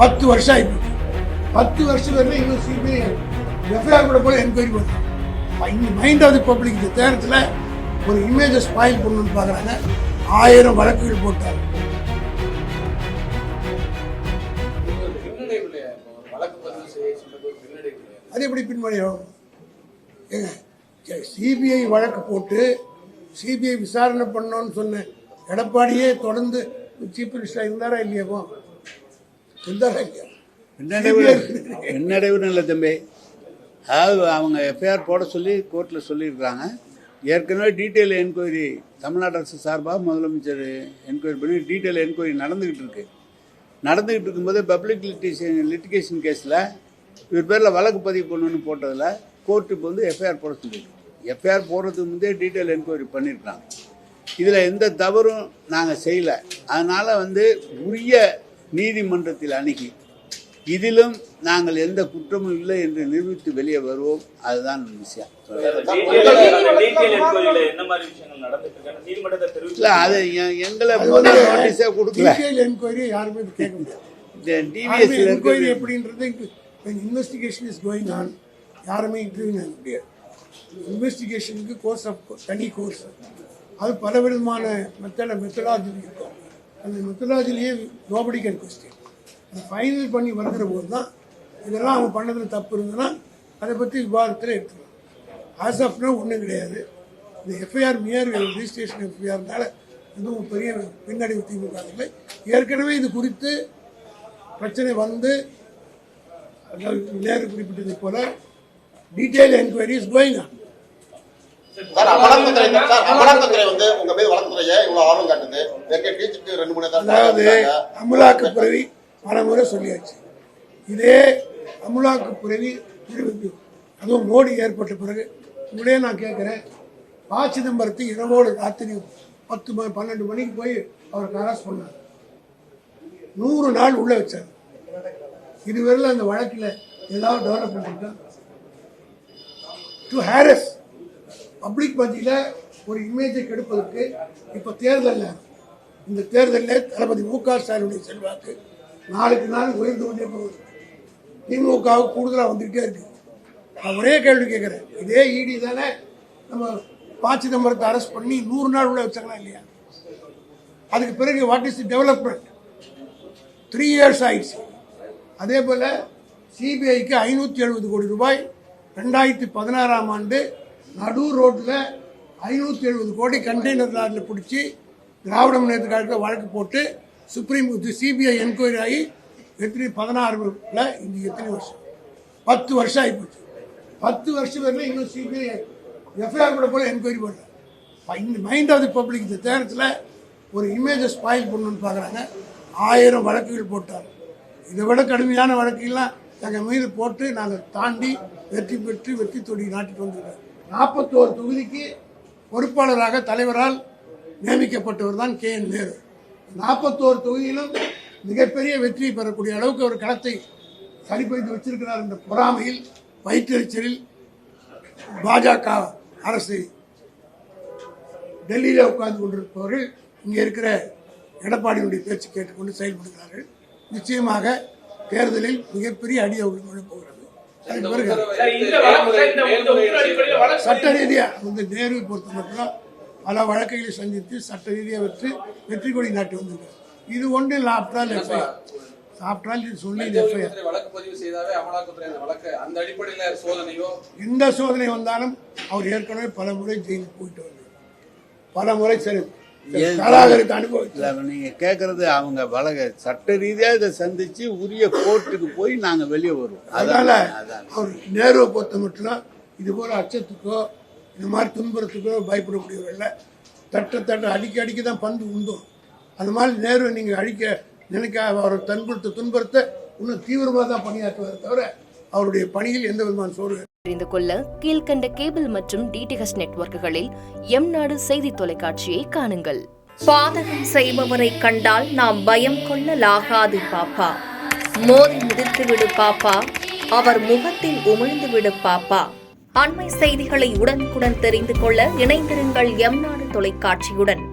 10 வருஷம் ஆயிடுச்சு. 10 வருஷம் வரல இன்னும் சிபிஐ எஃப்ஐஆர் கூட போல என்கொயரி பண்ணுறாங்க. மைண்ட் ஆஃப் தி பப்ளிக் இந்த தேரத்தில் ஒரு இமேஜை ஸ்பாயில் பண்ணணும்னு பார்க்குறாங்க. 1000 வழக்குகள் போட்டார். அது எப்படி பின்வழியும்? சிபிஐ வழக்கு போட்டு சிபிஐ விசாரணை பண்ணோன்னு சொன்ன எடப்பாடியே தொடர்ந்து சீஃப் மினிஸ்டர் இருந்தாரா இல்லையாப்போ? இருந்தாரா இல்லையா? பின்னடைவுன்னு இல்லை தம்பி. அதாவது அவங்க எஃப்ஐஆர் போட சொல்லி கோர்ட்டில் சொல்லியிருக்கிறாங்க. ஏற்கனவே டீட்டெயில் என்கொயரி தமிழ்நாடு அரசு சார்பாக முதலமைச்சர் என்கொயரி பண்ணி டீட்டெயில் என்கொயரி நடந்துக்கிட்டு இருக்கும்போது பப்ளிக் லிட்டிகேஷன் கேஸில் இவர் பேரில் வழக்கு பதிவு பண்ணணும்னு போட்டதில் கோர்ட்டுக்கு வந்து எஃப்ஐஆர் போட சொல்லியிருக்கோம். எஃப்ஐஆர் போடுறதுக்கு முந்தைய டீட்டெயில் என்கொயரி பண்ணியிருக்காங்க. இதில் எந்த தவறும் நாங்கள் செய்யலை. அதனால் வந்து உரிய நீதிமன்றத்தில் அணுகி இதிலும் நாங்கள் எந்த குற்றமும் இல்லை என்று நிரூபித்து வெளியே வருவோம். அதுதான் விஷயம். இல்லை, அது எங்களை நோட்டீஸே கொடுக்கல. யாருமே கேட்க முடியாது. என்கொயரி எப்படின்றது இன்வெஸ்டிகேஷன் இஸ் கோயிங் ஆன். யாருமே இன்டர்வியூ ஆக முடியாது. இன்வெஸ்டிகேஷனுக்கு தனி கோர்ஸ், அது பல விதமான மெத்தடாலஜி இருக்கும். அந்த மெத்தடாலஜிலேயே நோபடி கேன் கொஸ்டின். அதை ஃபைனல் பண்ணி வருகிற போது தான் இதெல்லாம் அவங்க பண்ணதில் தப்பு இருந்ததுன்னா அதை பற்றி விவாதத்தில் எடுத்துக்கலாம். ஆஸ் ஆஃப் நோ ஒன்றும் கிடையாது. இந்த எஃப்ஐஆர் மியர் ரிஜிஸ்ட்ரேஷன் எஃப்ஐஆர்னால எதுவும் பெரிய பின்னடைவு திமுக இல்லை. ஏற்கனவே இது குறித்து பிரச்சனை வந்து நேரு குறிப்பிட்டதை போல detail enquiry is going on. அதாவது அமலாக்கப்பிரவி பல முறை சொல்லியாச்சு. இதே அமலாக்கப்பிரவி அதுவும் மோடி ஏற்பட்ட பிறகு உடனே நான் கேட்குறேன், ப. சிதம்பரத்தை இரவோடு ராத்திரி 10-12 மணிக்கு போய் அவருக்கு அரெஸ்ட் பண்ணார். 100 நாள் உள்ள வச்சார். இதுவரையில் அந்த வழக்கில் ஏதாவது டெவலப்மெண்ட் இருக்கா? டு ஹாரஸ் பப்ளிக் மத்தியில் ஒரு இமேஜை கெடுப்பதற்கு இப்போ தேர்தலில் இந்த தேர்தலில் தளபதி மு.க. ஸ்டாலினுடைய செல்வாக்கு நாளுக்கு நாள் உயர்ந்து கொண்டே போகுது. திமுகவுக்கு கூடுதலாக வந்துகிட்டே இருக்கு. நான் ஒரே கேள்வி கேட்குறேன், இதே இடி தானே நம்ம ப. சிதம்பரத்தை அரெஸ்ட் பண்ணி 100 நாள் உள்ள வச்சாங்களா இல்லையா? அதுக்கு பிறகு what is the development? 3 years ஆயிடுச்சு. அதே போல் சிபிஐக்கு 570 கோடி ரூபாய் 2016ஆம் ஆண்டு நடு ரோட்டில் 570 கோடி கண்டெய்னர் லாரியில் பிடிச்சி திராவிட முன்னேற்ற கழகத்தில் வழக்கு போட்டு சுப்ரீம் சிபிஐ என்கொயரி ஆகி 16ல் இந்த எத்தனை வருஷம்? 10 வருஷம் ஆகிப்போச்சு. 10 வருஷம் வரல இன்னும் சிபிஐ எஃப்ஐஆர் கூட போல என்கொயரி பண்ணல. மைண்ட் ஆஃப் தி பப்ளிக் இந்த தேரத்தில் ஒரு இமேஜை ஸ்பாயில் பண்ணணும்னு பார்க்குறாங்க. 1000 வழக்குகள் போட்டார். இதை விட கடுமையான வழக்குகள்லாம் எங்கள் மீது போட்டு நாங்கள் தாண்டி வெற்றி பெற்று வெற்றி தொடி நாட்டிட்டு வந்திருக்காங்க. 41 தொகுதிக்கு பொறுப்பாளராக தலைவரால் நியமிக்கப்பட்டவர் தான் KN நேரு. 41 தொகுதியிலும் மிகப்பெரிய வெற்றி பெறக்கூடிய அளவுக்கு ஒரு களத்தை சரிபடுத்தி வச்சிருக்கிறார். என்ற பொறாமையில் வயிற்றெரிச்சலில் பாஜக அரசு டெல்லியில் உட்கார்ந்து கொண்டிருப்பவர்கள் இங்கே இருக்கிற எடப்பாடியுடைய பேச்சு கேட்டுக்கொண்டு செயல்படுகிறார்கள். நிச்சயமாக தேர்தலில் மிகப்பெரிய அடி அவர்கள் விழப்போகிறது. சட்ட ரீதியாக வந்து நேரு பொறுத்த மட்டும் பல வழக்குகளை சந்தித்து சட்ட ரீதியாக வெற்றி கொடி நாட்டி வந்திருக்கார். இது ஒன்று இல்லை. ஆப்டால் இது சொல்லி எந்த சோதனை வந்தாலும் அவர் ஏற்கனவே பல முறை ஜெயிலுக்கு போயிட்டு வந்தார். பல முறை சரி நீங்க கேட்கறது அவங்க வழக்க சட்ட ரீதியா இதை சந்திச்சு உரிய கோர்ட்டுக்கு போய் நாங்க வெளியே வருவோம். அதனால அவர் நேருவை பொறுத்த மட்டும் இது போல அச்சத்துக்கோ இந்த மாதிரி துன்புறத்துக்கோ பயப்படக்கூடியவர்கள் தட்ட அடிக்க தான் பந்து உண்டும். அது மாதிரி நேரு நீங்க அழிக்க நினைக்க அவர் துன்புறுத்த இன்னும் தீவிரமாக தான் பணியாற்றுவதை தவிர அவருடைய பணியில் எந்த விதமான சோறு. தெரிந்து கொள்ள கீழ்கண்ட கேபிள் மற்றும் DTH நெட்வொர்க்குகளில் எம்நாடு செய்தி தொலைக்காட்சியை காணுங்கள். பாதகம் செய்பவரை கண்டால் நாம் பயம் கொள்ளலாகாது பாப்பா. மோதி மிதித்து விடு பாப்பா, அவர் முகத்தில் உமிழ்ந்து விடு பாப்பா. அண்மை செய்திகளை உடனுக்குடன் தெரிந்து கொள்ள இணைந்திருங்கள் எம்நாடு தொலைக்காட்சியுடன்.